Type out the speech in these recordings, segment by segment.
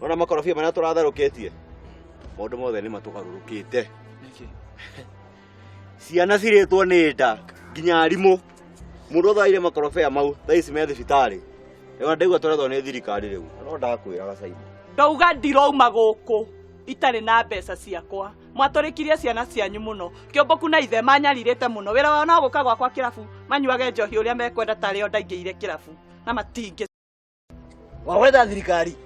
Ona makorobia mana turatharukitie. Maundu mothe ni matugarurukite. Niki. Ciana ciritwo ni nda nginya arimu. Mundu thaire makorobia mau, thaici me thibitari. Ewa ndaigua twarethwo ni thirikari riu. No ndakwira gacaini. Ndauga ndirauma guku. Itari na mbeca ciakwa. Mwaturikirie ciana cianyu muno. Kiomboku na ithe manyaririte muno. Wira wao no guka gwakwa kirabu. Manyuage njohi uria mekwenda tari o ndaingiire kirabu. Na matingi. Wawetha thirikari.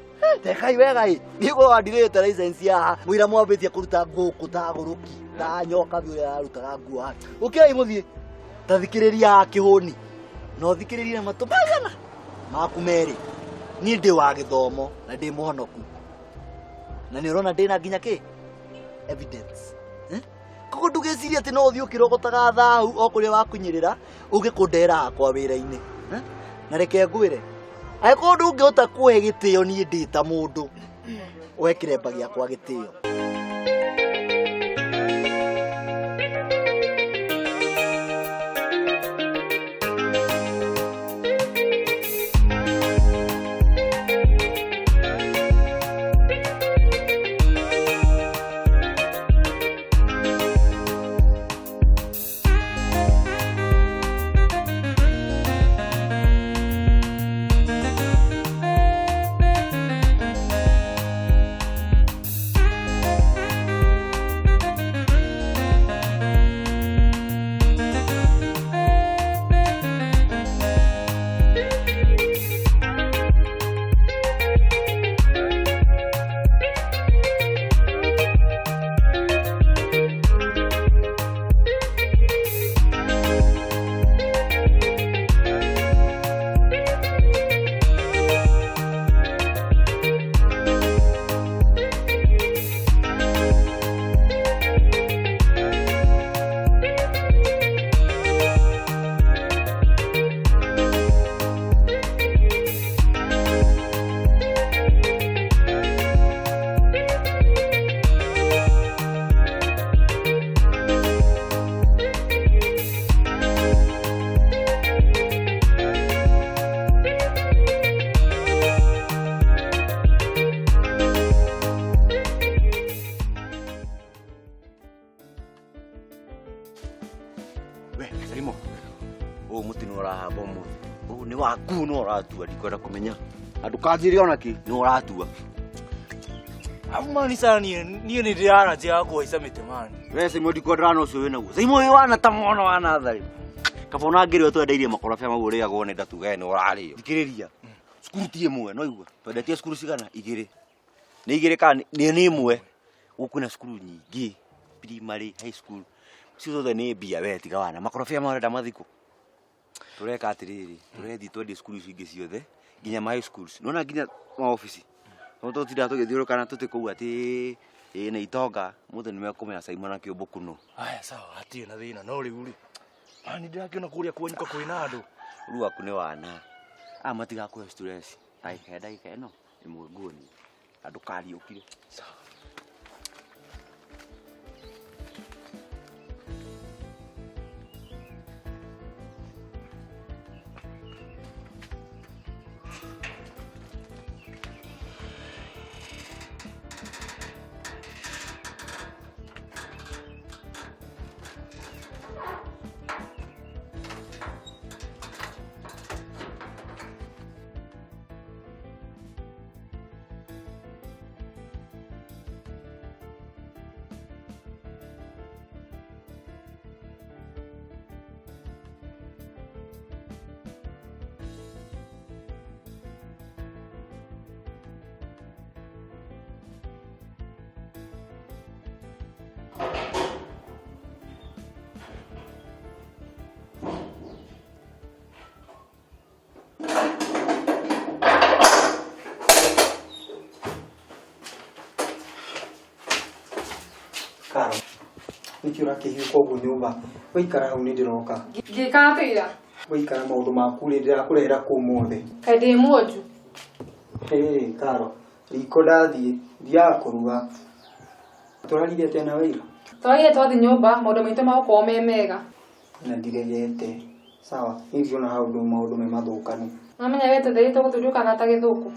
Tekai wega i. Niguo wandirite license ya mwira mwambitie kuruta nguku ta guruki. Ta nyoka bi uria arutaga nguo haki. Ukiai muthie. Tathikiriria kihuni. No thikiriria matubagana. Maku meri. Ni ndi wa githomo na ndi muhonoku. Na ni urona ndina nginya ki evidence kuko ndugeciria ati no thio kirogotaga thau okuria wakunyirira ugikundera akwa wira-ini na reke ngwire aiko ndungihota kuhe gitio ni ndita mundu wekire mbagi akwa gitio. Uratua ndikwenda kumenya andu kanjiri onaki ni uratua amani sana nie ni ndirara njia kuica mite mani we Simon ndikwenda no ucio wina guo Simon uyu wana ta mwana wa nathari kabona ngiri twendeirie makorobia mau uri agwo ni ndatuga ni urario thikiriria cukuru ti imwe no igua twendetie cukuru cigana igiri ni igiri kana ni imwe gukuna cukuru nyingi primary high school ciothe ni mbia we tiga wana makorobia marenda mathiku tureka atiriri turethi twendie cukuru cingi ciothe nginya high schools nona nginya ma office no tutira tugithiuruka na tutikuu ati ni itonga muthe ni mekumenya Simon na Kiomboku no aya sawa hatie na thina no riu ri ani ndirakiona kuria kuonyuka kwina andu ru aku ni wana matiga ku stress ai heda ikeno ni muguni andu kari ukire sawa. Karo, nikiura kihiu koguo nyumba wikara hau ni ndiroka ngikatira wikara maundu maku ri ndirakurehera ku mothe kaĩ ndĩ mwonju Karo riko ndathie ndiaga kuruga turarire atia na wĩra twarire twathi nyumba maundu maitũ magukorwo me mega na ndigegete sawa hivyo na hau maundu me mathukanu namenya wetetheire tũgũtũriũka na ta gĩthũkũ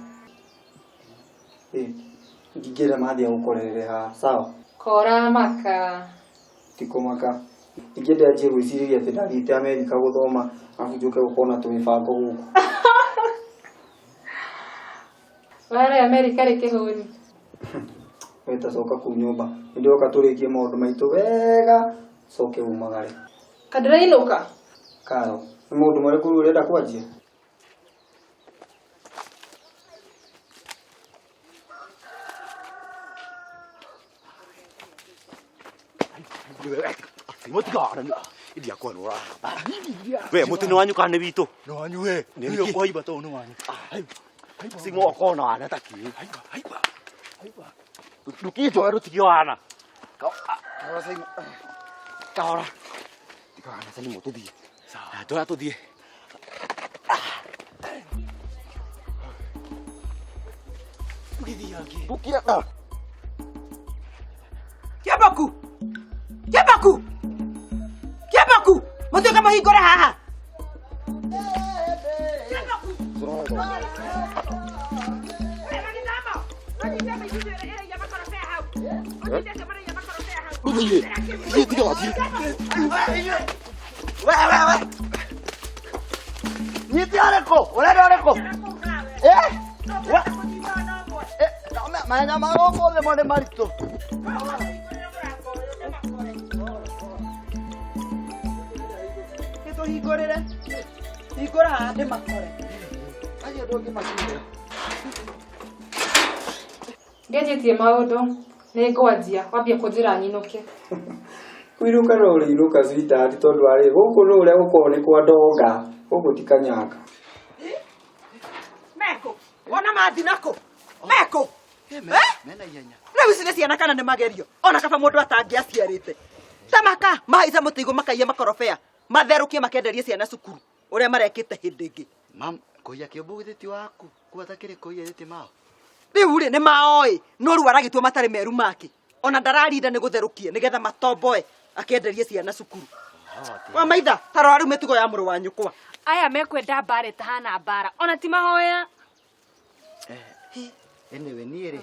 Ngigera mathi agukorere ha sawa Kora maka. tiko maka ngigenda aje gwiciria ati ndagite Amerika guthoma afu njuke gukona tumibango guku Wale Amerika rikihuni. weta soka ku nyumba ndio turikie maundu maitu wega soke umagare Kadirainoka. karo ni maundu mariku urenda kwanjia Mutigara ni idia kwa nora. We mutini wanyu kana bitu. No wanyu we. Ni kwa iba to no wanyu. Singo kona ana taki. Haiba. Dukito ero tikiwana. Kara sai. Kara. Tikana sani moto di. Sa. To ato di. Bukira ka. Kiabaku. Matu kama hii gora haha. Higora hande makore. Aje doge makore. Ngejetie maundu ni ngwanjia wambia kunjira nyinoke. Kwiruka rore iruka sweetheart tondu ari guku rore guko ni kwa ndonga guku tikanyaka Meko, wana mathi nako. Meko. Mena ihenya. Rĩu ici nĩ ciana kana nĩ magerio. Ona kaba mũndũ atangĩaciarĩte. Tamaka, mahaica mũtĩigũ makaiya makorobea. Matherũkie makenderie ciana cukuru. Ũrĩa marekĩte hĩndĩ ĩngĩ. Mam, kuya kĩũmbu gĩthĩti waku. Kuata kĩrĩ kuya gĩthĩti mao. Rĩu rĩ nĩ maoĩ. No rĩu aragĩtua matarĩ meru make. Ona ndararinda nĩ gũtherũkie nĩgetha matomboe akenderie ciana cukuru. Wa maitha, tarora rĩu mĩtugo ya mũrũ wa nyũkwa. Aya mekwenda mbara tahana mbara. Ona ti mahoya. Anyway niĩ-rĩ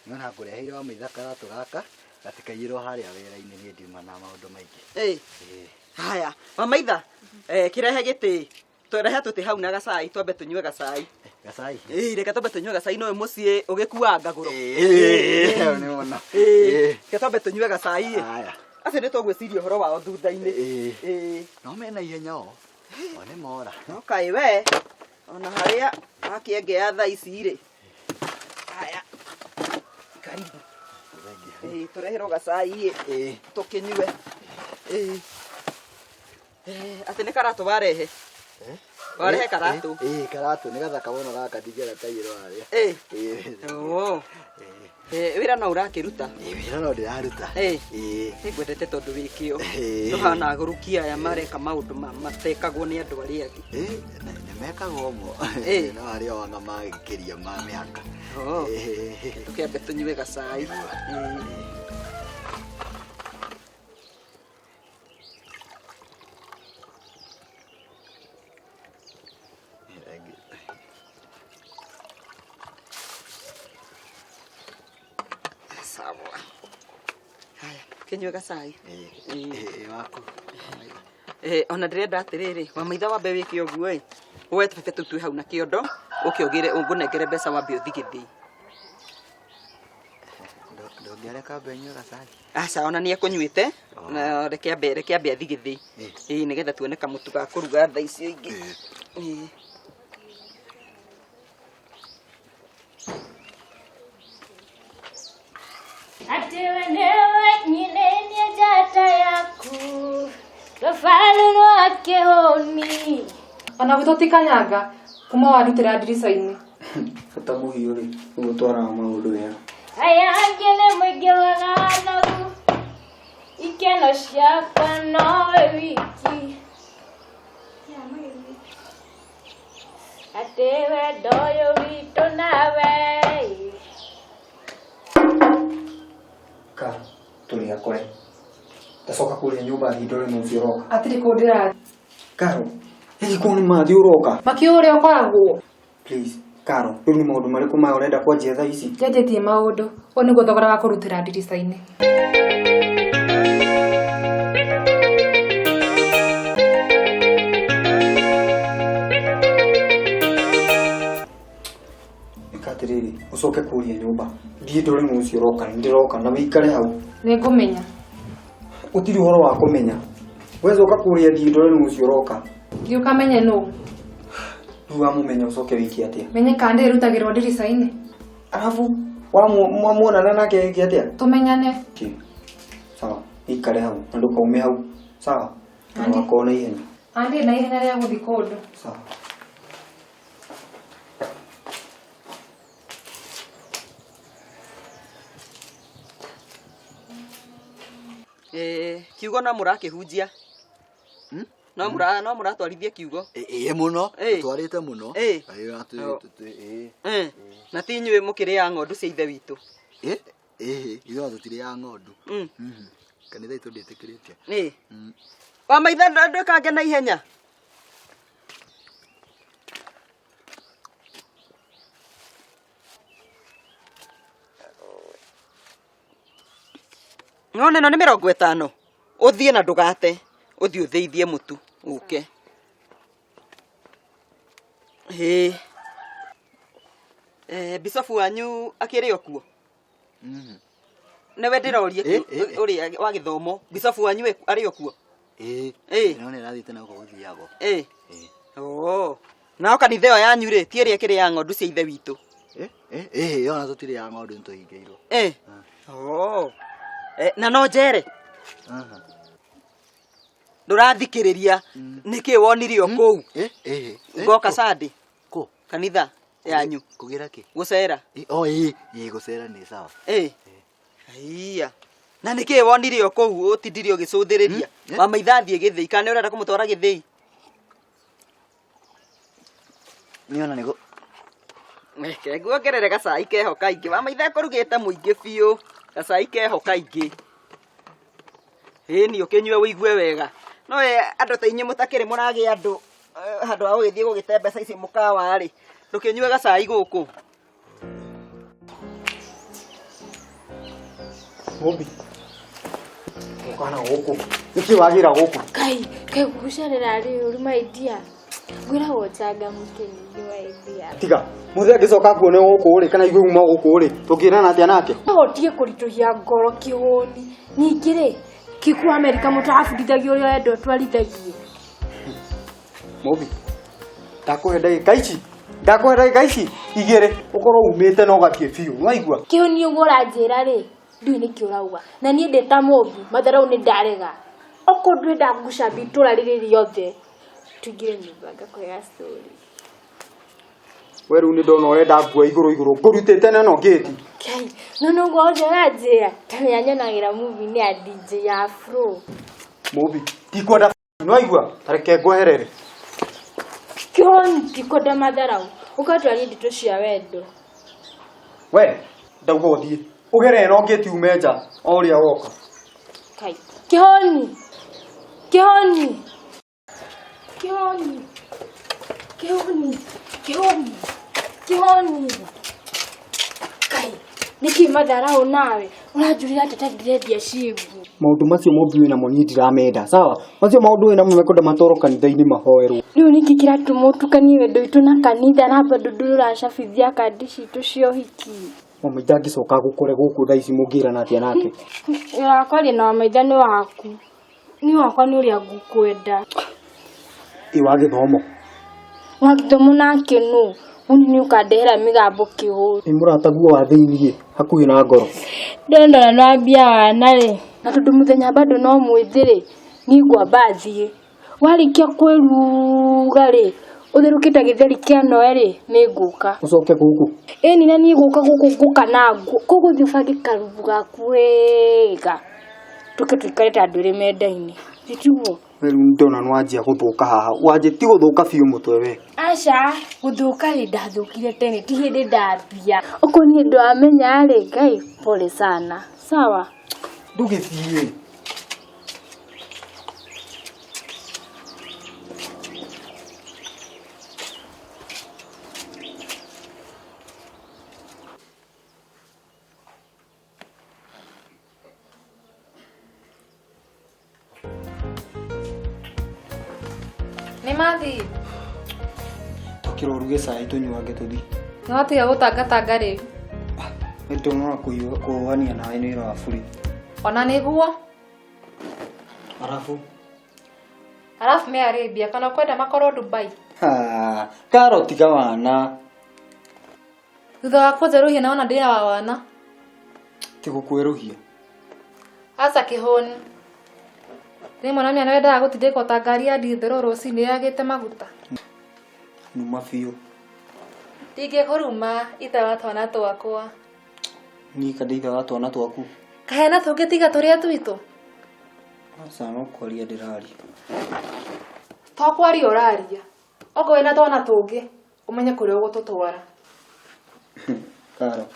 nĩona ngũreheire wa maitha karatũ gaka gatikaiyĩrwo harĩa wĩra-inĩ niĩ ndiuma na maũndũ maingĩ. Haya, wa maitha, kĩrehe gĩtĩ. Twerehe tũtĩ hau na gacai twambe tũnyue gacai. Gacai? Reke twambe tũnyue gacai no mũciĩ ũgĩkuanga ngagũrũ. Nĩ wona. Reke twambe tũnyue gacai. Haya. Acio nĩ tũgwĩciria ũhoro wao thutha-inĩ. No mena ihenya o. O nĩ mora. No kaĩ we, ona harĩa akĩengea thaa ici-rĩ. Haya. Karibu. Tũreherwo gacai tũkĩnyue. Atĩ nĩ karatũ warehe. Warehe karatũ. Karatũ nĩ gathaka mũno gaka ndingĩenda kaiyĩrwo harĩa. Wĩra no ũrakĩruta. Wĩra no ndĩraruta. Nĩngwendete tondũ wĩ kĩo. Tũhana agũrũki aya mareka maũndũ matekagwo nĩ andũ arĩa angĩ. Nĩmekagwo ũguo. No arĩa wanga magĩkĩria ma mĩhaka. Tũkĩambe tũnyue gacai. Sawa. Haya, kinyue gacai. Waku. Ona ndĩrenda atĩrĩrĩ, wa maitha wambe wĩke ũguo woe tũbebe tũu twĩ hau na kĩondo ũkĩogĩre ũngũnengere mbeca wambe ũthi gĩthĩi. Ndũngĩareka mbe nyue gacai. Aca ona nĩ ekũnyuĩte na reke ambe athi gĩthĩi. Nĩgetha tuone kamũtu ga kũruga thaa icio ingĩ. Atiwe newe nyineni jata yaku Tofali wake honi Ona gũtotikanyanga kuma warutĩra ndirica-inĩ. bata mũhiũ rĩ nĩguo twaraga maũndũ wega. Aya angene mũingĩ wa gathagu Ikeno ciakwa nowe wiki Atiwe ndoyo witũ nawe Ka tũrĩ akore ndacoka kũrĩa nyũmba hingo rĩmwe ũcio ũroka. Atirĩ kũ ndĩrathiĩ. Karo, hihi kũu nĩ mathi ũroka? Makĩũrĩa ũkoragwo. Please, Karo, rĩu nĩ maũndũ marĩkũ maya ũrenda kwanjia thaa ici? Njanjĩtie maũndũ. Ũyũ nĩguo thogora wa kũrutĩra ndirica-inĩ. Atĩrĩrĩ, ũcoke kũria nyũmba. Thiĩ ndore nũ ũcio ũroka, nĩndĩroka na wĩikare hau. Nĩngũmenya. Ũtirĩ ũhoro wa kũmenya. Wee coka kũria thiĩ ndore nũ ũcio ũroka. Thiĩ ũkamenye nũ. Rĩu wamũmenya ũcoke wĩke atĩa? Menye kana ndĩrutagĩrwo ndirica-inĩ. Arabu wamuonana nake wĩke atĩa? Tũmenyane. Sawa, wĩikare hau na ndũkaume hau. Sawa? Na wakorwo na ihenya. Ndirĩ na ihenya rĩa gũthiĩ kũndũ. Sawa. Kiugo no mũrakĩhunjia. No mũratwarithia kiugo. Mũno. Twarĩte mũno. Na ti inyuĩ mũkĩrĩa ng'ondu cia ithe witũ. Ithuĩ tũtirĩ ya ng'ondu. Kanitha itũ ndĩtĩkĩrĩtie. Wa maithe ndũkange na ihenya. Ng'one no nĩ 50. Ũthiĩ na ndũgate. Ũthiĩ ũtheithie mũtu. Ũke. Bisofu wanyu akĩrĩ o kuo. Nĩwe ndĩroria ũrĩa wa gĩthomo. Bisofu wanyu arĩ o kuo. No nĩ rathiĩte na gũkũ gũthiago. Nao kanitha ĩyo yanyu rĩ, ti ĩrĩa ĩkĩrĩ ya ng'ondu cia ithe witũ. Ona tũtirĩ ya ng'ondu nĩtũhingĩirwo. Na no njere. Ndũrathikĩrĩria nĩkĩ wonire o kũu? Ngoka Sunday. Kũ? Kanitha yanyu. Kũgĩra kĩ? Gũcera. Gũcera nĩ sawa. Aiya. Na nĩkĩ wonire o kũu ũtindire ũgĩcũthĩrĩria? Wa maitha thiĩ Gĩthĩi, kana ũrenda kũmũtwara Gĩthĩi? Niona nĩgo. Reke nguongerere gacai keho kaingĩ. Wa maitha kũrugĩte mũingĩ biũ. Gacai keho kaingĩ. Nĩ ũkĩnyue wĩigue wega. No andũ ta inyuĩ mũtakĩrĩ mũragĩa andũ handũ ha gũgĩthiĩ gũgĩte mbeca ici mũkawa-rĩ. Ndũkĩnyue gacai gũkũ. Mombi. Ũkana gũkũ. Nĩkĩ wagĩra gũkũ? Kai gũcerera rĩ ũrĩ maidia. Ngwĩra wotanga mũkeni wa idia. Tiga, mũthee angĩcoka kuone gũkũ rĩ kana igue uma gũkũ rĩ, tũngĩrana atĩa nake? Ũhotie kũritũhia ngoro kĩhũni. Ningĩ rĩ, Kiku Amerika mũtafundithagio ũrĩa wendo twarithagie. Mombi. Ndakũhe ndagĩka ici igĩrĩ ũkorwo umĩte na ũgathiĩ biũ. Nĩwaigua? Kĩhoni ũguo ũranjĩra rĩ, ndũĩ nĩkĩ ũrauga. Na niĩ ndĩta Mombi, matharau nĩ ndarega. Oko ndwenda ngucabi itũra rĩrĩ rĩothe. Tũingĩre nyũmba ngakũhega story. We rĩu nĩ ndona ũrenda ngua igũrũ ngũrutĩte na no gate. Kai, no gothe ũranjĩra. Tamenya nyonagĩra movie nĩ ya DJ Afro. Mombi, ndikwenda nĩwaigua? Tareke ngweherere. Kĩhoni ndikwenda matharau. Ũkatwaria ndeto cia wendo. We, ndauga ũthiĩ. Ũgerere no gate ume nja o ũrĩa woka. Kai, Kĩhoni. Kai, nĩkĩ matharau nawe? Ũranjũrĩra atĩ ndirendĩa ciĩgu. Maũndũ macio Mombi wĩ namo niĩ ndiramenda, sawa? Macio maũndũ wĩ namo mekwenda matwarwo kanitha-inĩ mahoerwo. Rĩu nĩkĩ kĩratũma ũtukanie wendo witũ na kanitha na bado ndũracabithia kandi citũ cia ũhiki? Wamaitha angĩcoka gũkore gũkũ thaa ici mũngĩrana atĩa nake? Ũrakwaria na Wamaitha nĩ waku. Niĩ wakwa nĩ ũrĩa ngũkwenda. Wa gĩthomo. Wa gĩthomo nake nũ? Mũni nĩ ũkandehera mĩgambo kĩhũri. Nĩ mũrataguo wa thĩiniĩ hakuhĩ na ngoro. Ndenda na wambia wana rĩ. Na tondũ mũthenya bado no mwĩthĩ rĩ, niĩ ngwamba thiĩ. Warĩkia kwĩruga rĩ, ũtherũkĩte gĩtheri kĩa Noe rĩ, nĩ ngũka. Ũcoke gũkũ. Ĩni na niĩ ngũka gũkũ ngũka na ngũ. Koguo thiĩ ũbange karubu gaku wega. Tũke tũikare ta andũ erĩ menda-inĩ. Tiguo. We rĩu ndona nĩwanjia gũthũka haha. Wanjĩti gũthũka biũ mũtwe we. Aca, gũthũka rĩ ndathũkire tene, ti hĩndĩ ndambia. Ũko niĩ ndwamenya rĩ, Ngai pole sana. Sawa. Ndũgĩthiĩ. mathi. Tukiruruge cai tunyuage tuthi. No tiga gũtangatanga rĩu. Nĩndũ no kuohania nawe nĩ wĩra wa bũrĩ. Ona nĩguo. Arafu me Arabia kana kwenda makorwo Dubai. Karo tiga wana. Thutha wa kũnjeruhia naona ndĩra wa wana. Tigũkweruhia. Aca kĩhũni. Rĩmwe na mĩana wendaga gũtindĩka ta ngari ya ndithero rũcinĩ yagĩte maguta. Numa biũ. Ndingĩkũruma ithe wa twana twakwa. Niĩ kandi ithe wa twana twaku. Kahena tũngĩ tiga tũrĩa twitũ. Aca no kwaria ndĩraria. Twakwaria ũraria. Okorwo wĩna twana tũngĩ ũmenye kũrĩa ũgũtũtwara. Karo.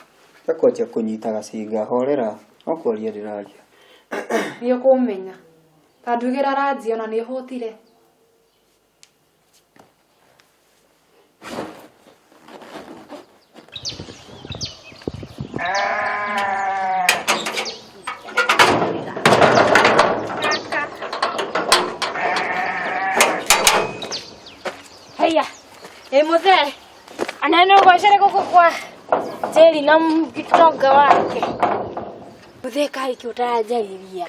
Takwanjia kũnyita gacinga horera. No kwaria ndĩraria. Nĩ ũkũmenya. Ta ndugĩra ranji ona nĩ hũtire. Haya. Mzee. Anaenda kuashara kwa Jeli na mkitonga wake. Mzee kai kiutarajaribia.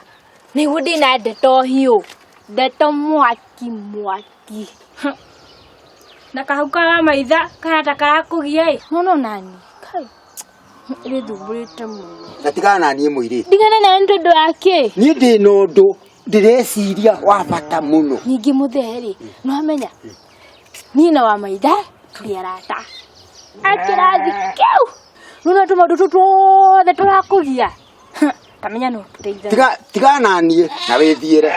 Ni hudi na ndeto hiyo. Ndeto mwaki. Na kahuka wa maitha kana takara kugia Mono nani? Kai. Ile duburite muno. Gatigana na niĩ mũirĩtu. Ndigana na ndodo yake. Niĩ ndĩ nondũ ndĩreciria wa bata mũno. Ningi mutheri. No amenya. Nina wa maitha tũrĩarata. Akĩrathi kĩu. Nuna tũmaũndũ tũtũothe tũrakũgia. Kamenya no tũteithania. Tiga na niĩ na wĩthiĩre.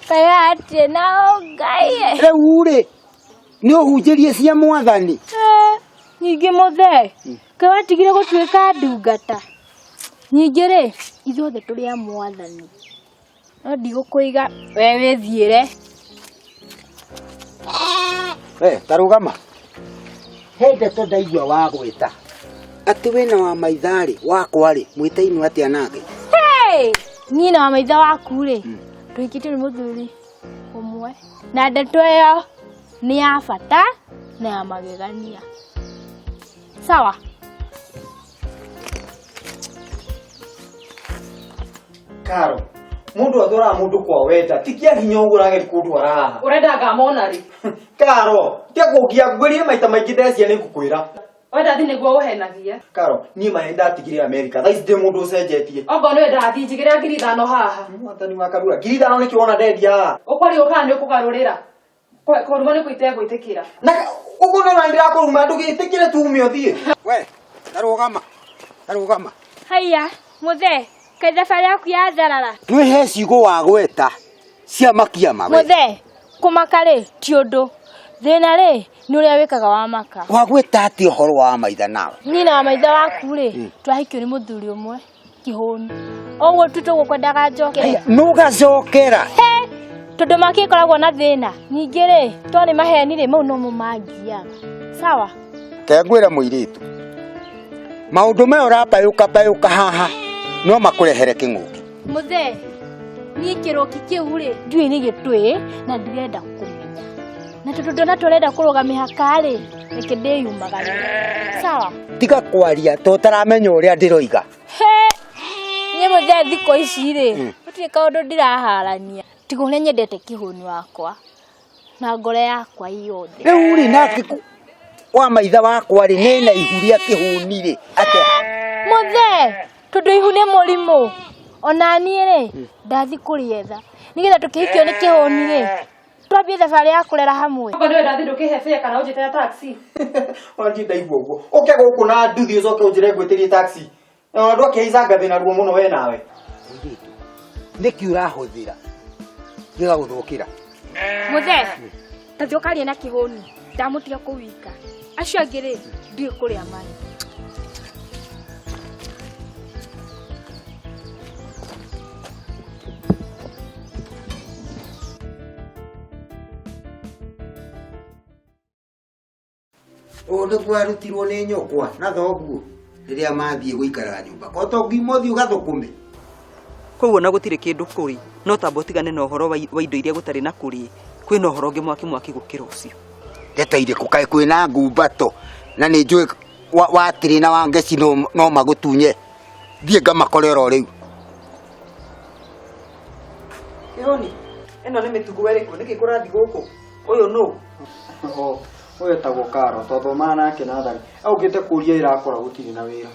Kaya atĩ nao Ngai. Rĩu rĩ nĩ ũhunjĩrie cia Mwathani. Ningĩ mũthee. Kaĩ watigire gũtuĩka ndungata. Ningĩ rĩ ithuothe tũrĩ a Mwathani. No ndigũkũiga we wĩthiĩre. Tarũgama. He ndeto ndaigua wa gwĩta. Atĩ wĩna wa maitharĩ wakwa rĩ mwĩtainwo atĩa nake. Niĩ na wa maitha waku rĩ twĩkĩte nĩ mũthuri ũmwe. Na ndeto ĩyo nĩ ya bata na ya magegania. Sawa. Karo. Mundu athora mundu kwa wenda tikia hinya ugurage kudwara haha. Urenda ngamona ri. Karo, tia kugia ngwirie maita maingi ndecia ni ngukwira. Wenda thi niguo uhenagia. Karo, nie mane ndatigire America. Thaa ici ndi mundu ucenjetie. Ongo ni wenda thi njigire ngiri 5 haha. Mwathani makarura. Ngiri 5 niki wona ndendia. Ukwari ukana ni ukugarurira. Kuruma ni kuite gwitikira. Na ugo no ndira kuruma ndugitikire tume uthie. We, tarũgama. Haya, mũthee. Kaĩ thabarĩ yaku yatharara. Twĩhe ciugo wa gweta cia makia mawe. Mũthee, kũmaka rĩ ti ũndũ. Thĩna rĩ nĩ ũrĩa wĩkaga wa maka. Wa gweta atĩ ũhoro wa maitha nawe. Niĩ na wa maitha waku rĩ twahikio nĩ mũthuri ũmwe kĩhũni. Ũguo tu tũgũkwendaga njokere. Nũgacokera. Tondũ make ĩkoragwo na thĩna. Ningĩ rĩ to nĩ maheni rĩ mau no mo mangiaga. Sawa. Kengwĩre mũirĩtu. Maũndũ maya ũrapayũka haha no makũrehere kĩng'ũki. Mũthee, niĩ kĩrũki kĩu rĩ ndiũĩ nĩ gĩtwĩ na ndirenda kũmenya. Na tondũ ndona tũrenda kũrũga mĩhaka rĩ reke ndĩyumagare. Sawa. Tiga kwaria to taramenya ũrĩa ndĩroiga. Niĩ mũthee thikũ ici rĩ gũtirĩ kaũndũ ndĩraharania. Tiga ũrĩa nyendete kĩhũni wakwa na ngoro yakwa yothe. Rĩu rĩ nake wa maitha wakwa rĩ nĩna ihu rĩa kĩhũni rĩ atĩa. Mũthee, tondũ ihu nĩ mũrimũ. Ona niĩ rĩ ndathi kũrĩetha nĩgetha tũkĩhikio nĩ kĩhũni rĩ twambie thabarĩ ya kũrera hamwe. Ongo ni wenda thi ndũkĩhe fare kana ũnjĩtĩre taxi. Wanji ndaigua ũguo. Ũke gũkũ na nduthi ũcoke ũnjĩre ngwĩtĩrie taxi. Na andũ akĩica ngathĩ na ruo mũno we nawe. Nĩkĩ ũrahũthĩra gĩga gũthũkĩra. Mũthee, ta thũkaria na kĩhũni ndamũtiga kũwika. Acio angĩ rĩ ndiũĩ kũrĩa marĩ. Nĩguo arutirwo nĩ nyũkwa na thoguo rĩrĩa mathiĩ gũikara nyũmba. Ko to ngiuma ũthiĩ ũgathũkũme. Koguo na gũtirĩ kĩndũ kũrĩ no tamba ũtigane na ũhoro wa indo iria gũtarĩ na kũrĩ. kwina uhoro ngi mwaki gukira ucio ndeteire kukae kwina ngumbato na nĩ njũĩ watiri na wangeci no magutunye thiĩ ngamakorera o rĩu Kihoni eno nĩ mĩtugo ĩrĩkũ nĩkĩ kũrathi gũkũ ũyũ nũ Ũyũ etagwo Karo tondũ thomana nake Nathan augĩte kũria irakora gũtirĩ na wĩra